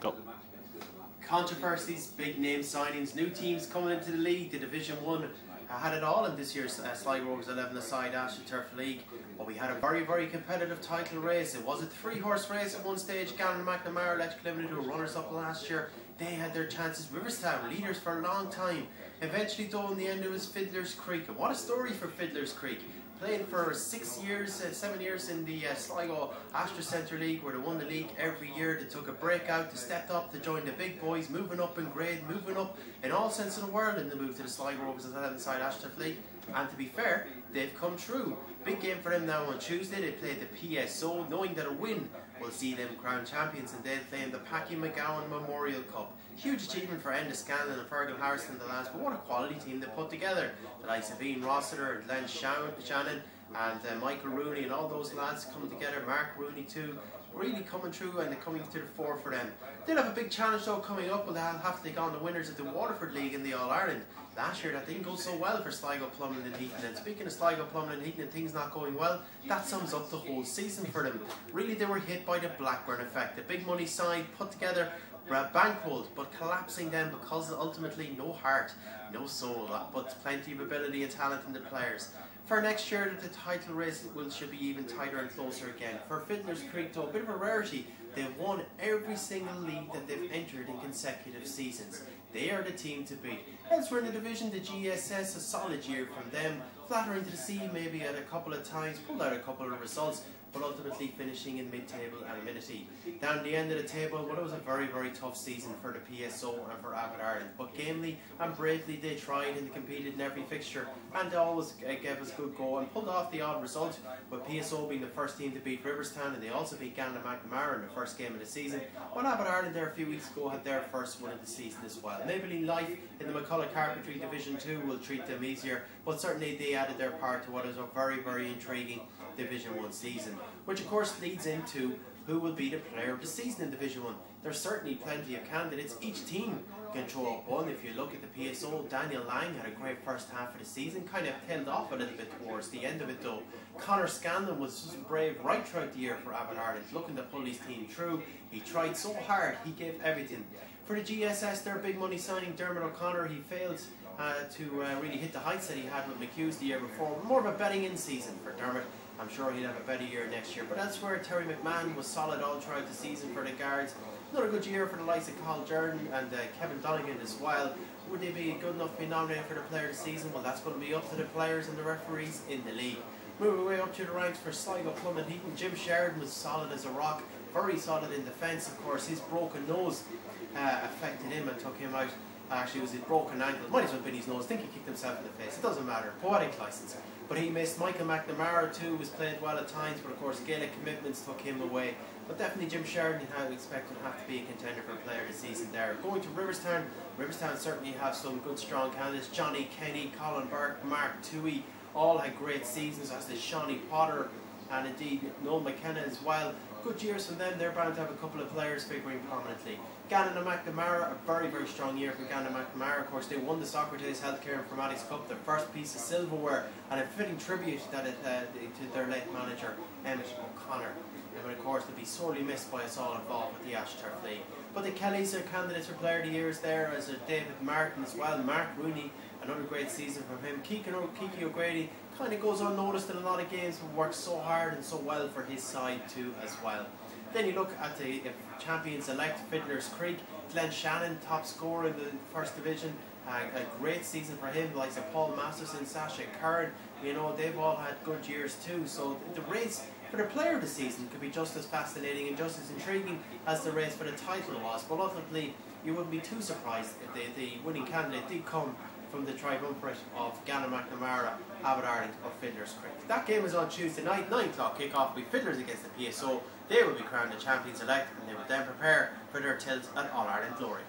Go. Controversies, big name signings, new teams coming into the league. The Division 1 had it all in this year's Sligo Rovers 11-a-side AstroTurf League. But we had a very competitive title race. It was a 3-horse race at one stage. Gannon and McNamara, Electric Limited, who were runners-up last year, they had their chances. Riverstown, leaders for a long time. Eventually, though, in the end, it was Fiddler's Creek. And what a story for Fiddler's Creek. Played for 7 years in the Sligo Astro Centre League, where they won the league every year. They took a breakout, they stepped up to join the big boys, moving up in grade, moving up in all sense of the world in the move to the Sligo Rovers 11-a-side AstroTurf League. And to be fair, they've come true. Big game for them now on Tuesday. They play the PSO, knowing that a win will see them crowned champions, and they'll play in the Packy McGowan Memorial Cup. Huge achievement for Enda Scanlon and Fergal Harrison, the lads, but what a quality team they put together. The likes of Ian Rossiter and Glenn Shannon and Michael Rooney and all those lads coming together, Mark Rooney too, really coming through and coming to the fore for them. They'll have a big challenge though coming up, and they'll have to take on the winners of the Waterford League in the All-Ireland. Last year that didn't go so well for Sligo Plumlin and Heaton, and speaking of Sligo Plumlin and Heaton and things not going well, that sums up the whole season for them. Really, they were hit by the Blackburn effect. The big money side put together bankrolled, but collapsing them because ultimately no heart, no soul, but plenty of ability and talent in the players. For next year, the title race should be even tighter and closer again. For Fiddler's Creek, though, a bit of a rarity, they've won every single league that they've entered in consecutive seasons. They are the team to beat. Elsewhere in the division, the GSS, a solid year from them. Flattering to the sea maybe at a couple of times, pulled out a couple of results, but ultimately finishing in mid-table and amenity. Down the end of the table, well, it was a very tough season for the PSO and for Avid Ireland. But gamely and bravely they tried and they competed in every fixture, and they always gave us a good go and pulled off the odd result, with PSO being the first team to beat Riverstown, and they also beat Gannon and McNamara in the first game of the season. But Avid Ireland there a few weeks ago had their first win of the season as well. Maybelline Life in the McCullough Carpentry Division 2 will treat them easier, but certainly they added their part to what is a very intriguing Division 1 season, which of course leads into who will be the player of the season in Division 1. There's certainly plenty of candidates. Each team can throw up one. If you look at the PSO, Daniel Lang had a great first half of the season, kind of tailed off a little bit towards the end of it though. Connor Scanlon was just brave right throughout the year for Avid Ireland, looking to pull his team through. He tried so hard, he gave everything. For the GSS, their big money signing, Dermot O'Connor, he failed to really hit the heights that he had with McHugh's the year before. More of a betting in season for Dermot. I'm sure he'll have a better year next year. But elsewhere, Terry McMahon was solid all throughout the season for the Guards. Another good year for the likes of Carl Jordan and Kevin Donegan as well. Would they be good enough to be nominated for the player of the season? Well, that's going to be up to the players and the referees in the league. Moving way up to the ranks for Sligo Plum and Heaton, Jim Sheridan was solid as a rock. Very solid in defence, of course. His broken nose affected him and took him out. Actually, it was his broken ankle. Might as well have been his nose. I think he kicked himself in the face. It doesn't matter. Poetic license. But he missed. Michael McNamara too was played well at times, but of course Gaelic commitments took him away. But definitely Jim Sheridan, I would expect, would have to be a contender for player of the season there. Going to Riverstown, Riverstown certainly have some good strong candidates. Johnny Kenny, Colin Burke, Mark Toohey, all had great seasons, as did Shawnee Potter and indeed Noel McKenna as well. Good years from them. They're bound to have a couple of players figuring prominently. Gannon and McNamara, a very strong year for Gannon and McNamara. Of course, they won the Socrates Healthcare Informatics Cup, their first piece of silverware, and a fitting tribute that to their late manager, Emmett O'Connor. And of course, they'll be sorely missed by us all involved with the AstroTurf League. But the Kellys are candidates for Player of the Year there, as David Martin as well. Mark Rooney, another great season from him. Kiki O'Grady kind of goes unnoticed in a lot of games, but works so hard and so well for his side too as well. Then you look at the champions-elect, Fiddler's Creek. Glenn Shannon, top scorer in the First Division. A great season for him, like Paul Masterson, Sasha Curran. You know, they've all had good years too. So the race for the player of the season could be just as fascinating and just as intriguing as the race for the title was. But ultimately, you wouldn't be too surprised if the winning candidate did come from the triumvirate of Gannon McNamara, Avid Ireland or Fiddler's Creek. That game is on Tuesday night, 9 o'clock kickoff. Will be Fiddlers against the PSO. They will be crowned the champions-elect, and they will then prepare for their tilt at All-Ireland glory.